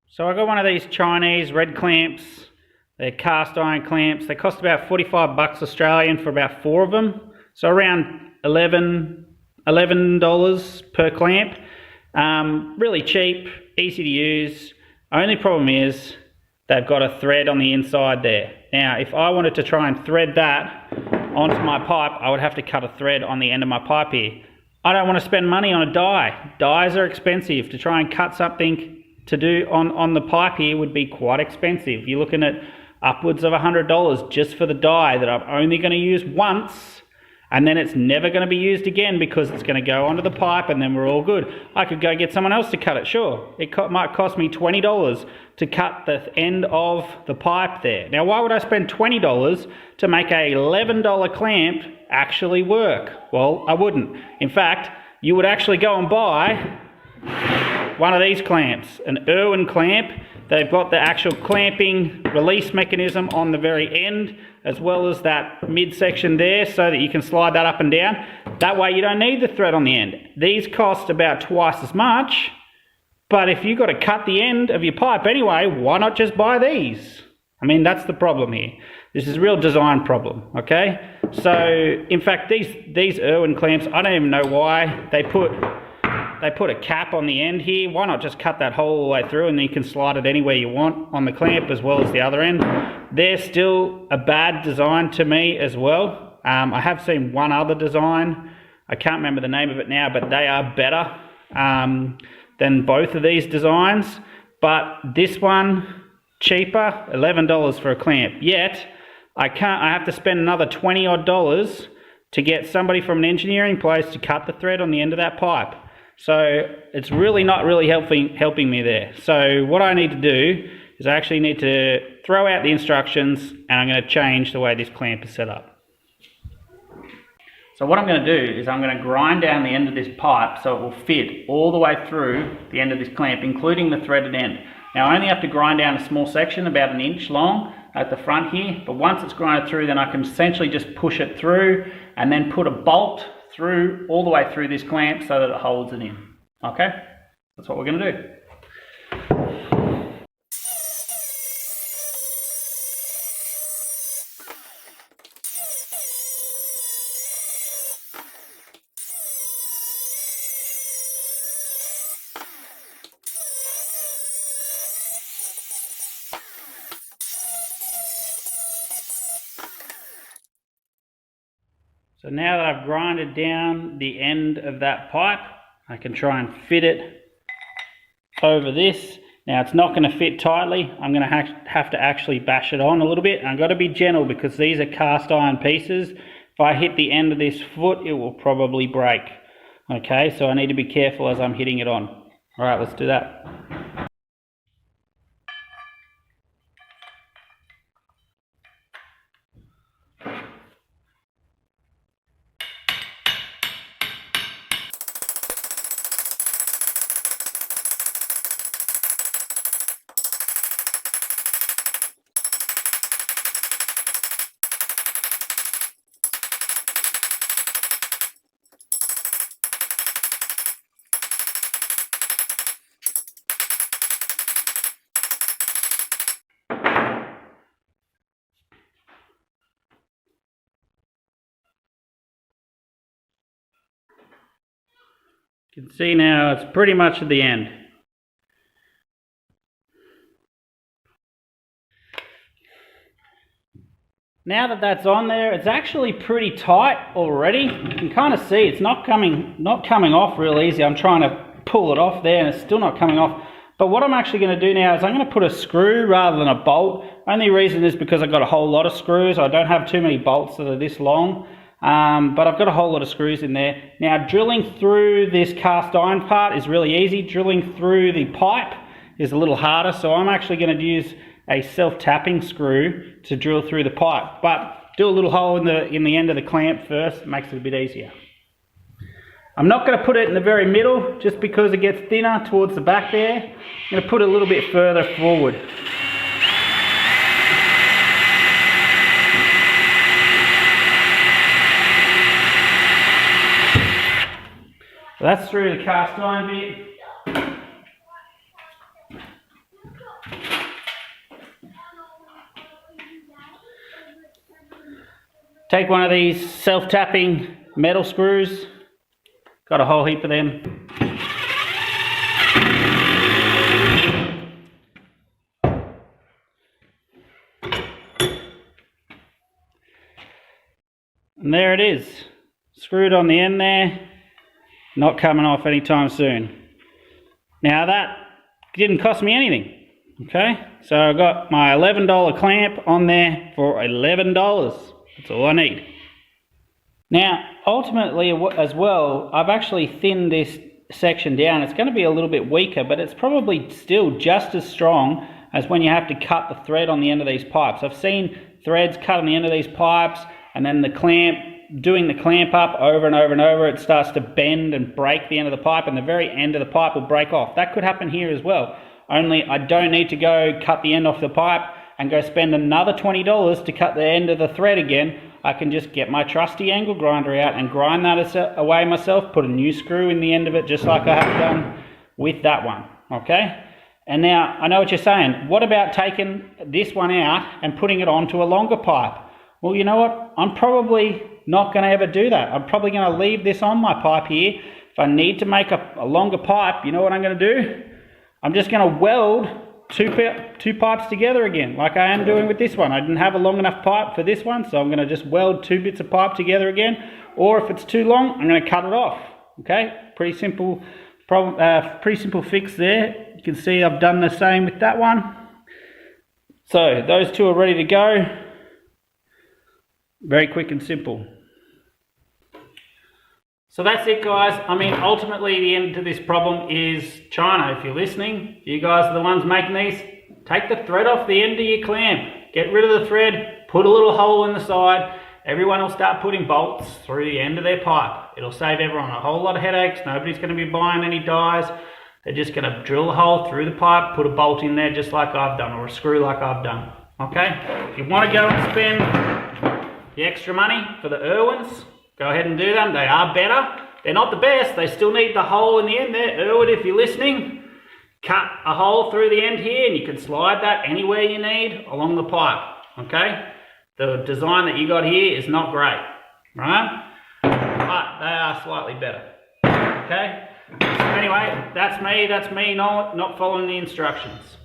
So I got one of these Chinese red clamps. They're cast iron clamps. They cost about 45 bucks Australian for about 4 of them. So around $11 per clamp. Really cheap, easy to use. Only problem is they've got a thread on the inside there. Now, if I wanted to try and thread that onto my pipe, I would have to cut a thread on the end of my pipe here. I don't want to spend money on a die. Dies are expensive. To try and cut something to do on the pipe here would be quite expensive. You're looking at upwards of $100 just for the die that I'm only going to use once, and then it's never going to be used again because it's going to go onto the pipe and then we're all good. I could go get someone else to cut it, sure. It might cost me $20 to cut the end of the pipe there. Now, why would I spend $20 to make a $11 clamp actually work? Well, I wouldn't. In fact, you would actually go and buy one of these clamps, an Irwin clamp. They've got the actual clamping release mechanism on the very end, as well as that midsection there, so that you can slide that up and down. That way you don't need the thread on the end. These cost about twice as much, but if you've got to cut the end of your pipe anyway, why not just buy these? I mean, that's the problem here. This is a real design problem, okay? So, in fact, these Irwin clamps, I don't even know why they put a cap on the end here. Why not just cut that hole all the way through and then you can slide it anywhere you want on the clamp as well as the other end. They're still a bad design to me as well. I have seen one other design. I can't remember the name of it now, but they are better than both of these designs. But this one, cheaper, $11 for a clamp. Yet, I have to spend another $20 odd to get somebody from an engineering place to cut the thread on the end of that pipe. So it's really not really helping me there. So what I need to do is I actually need to throw out the instructions and I'm going to change the way this clamp is set up. So what I'm going to do is I'm going to grind down the end of this pipe so it will fit all the way through the end of this clamp, including the threaded end. Now I only have to grind down a small section, about 1 inch long at the front here, but once it's grinded through, then I can essentially just push it through and then put a bolt through all the way through this clamp so that it holds it in. Okay, that's what we're going to do. So now that I've grinded down the end of that pipe, I can try and fit it over this. Now it's not going to fit tightly. I'm going to have to actually bash it on a little bit. And I've got to be gentle because these are cast iron pieces. If I hit the end of this foot, it will probably break. Okay, so I need to be careful as I'm hitting it on. All right, let's do that. You can see now it's pretty much at the end. Now that that's on there, it's actually pretty tight already. You can kind of see it's not coming off real easy. I'm trying to pull it off there and it's still not coming off. But what I'm actually going to do now is I'm going to put a screw rather than a bolt. Only reason is because I've got a whole lot of screws. I don't have too many bolts that are this long. But I've got a whole lot of screws in there. Now drilling through this cast iron part is really easy. Drilling through the pipe is a little harder, so I'm actually going to use a self-tapping screw to drill through the pipe. But do a little hole in the end of the clamp first, it makes it a bit easier. I'm not going to put it in the very middle just because it gets thinner towards the back there. I'm going to put it a little bit further forward. So that's through the cast iron bit. take one of these self-tapping metal screws. Got a whole heap of them. And there it is, screwed on the end there, not coming off anytime soon. Now that didn't cost me anything, okay? So I got my $11 clamp on there for $11. That's all I need. Now, ultimately as well, I've actually thinned this section down. It's going to be a little bit weaker, but it's probably still just as strong as when you have to cut the thread on the end of these pipes. I've seen threads cut on the end of these pipes, and then the clamp, doing the clamp up over and over and over, it starts to bend and break the end of the pipe, and the very end of the pipe will break off. That could happen here as well, only I don't need to go cut the end off the pipe and go spend another $20 to cut the end of the thread again. I can just get my trusty angle grinder out and grind that away myself, put a new screw in the end of it just like I have done with that one, okay? And now, I know what you're saying, what about taking this one out and putting it onto a longer pipe? Well, you know what? I'm probably not going to ever do that. I'm probably going to leave this on my pipe here. If I need to make a longer pipe, you know what I'm going to do? I'm just going to weld two pipes together again, like I am doing with this one. I didn't have a long enough pipe for this one, so I'm going to just weld two bits of pipe together again. Or if it's too long, I'm going to cut it off. Okay? Pretty simple fix there. You can see I've done the same with that one. So those two are ready to go. Very quick and simple. So that's it, guys. I mean, ultimately the end to this problem is China. If you're listening, you guys are the ones making these. Take the thread off the end of your clamp. Get rid of the thread, put a little hole in the side. Everyone will start putting bolts through the end of their pipe. It'll save everyone a whole lot of headaches. Nobody's going to be buying any dies. They're just going to drill a hole through the pipe, put a bolt in there just like I've done, or a screw like I've done. Okay? If you want to go and spend the extra money for the Irwins, go ahead and do them. They are better. They're not the best. They still need the hole in the end there. Irwin, if you're listening, cut a hole through the end here and you can slide that anywhere you need along the pipe. Okay? The design that you got here is not great, right? But they are slightly better. Okay? So anyway, that's me not following the instructions.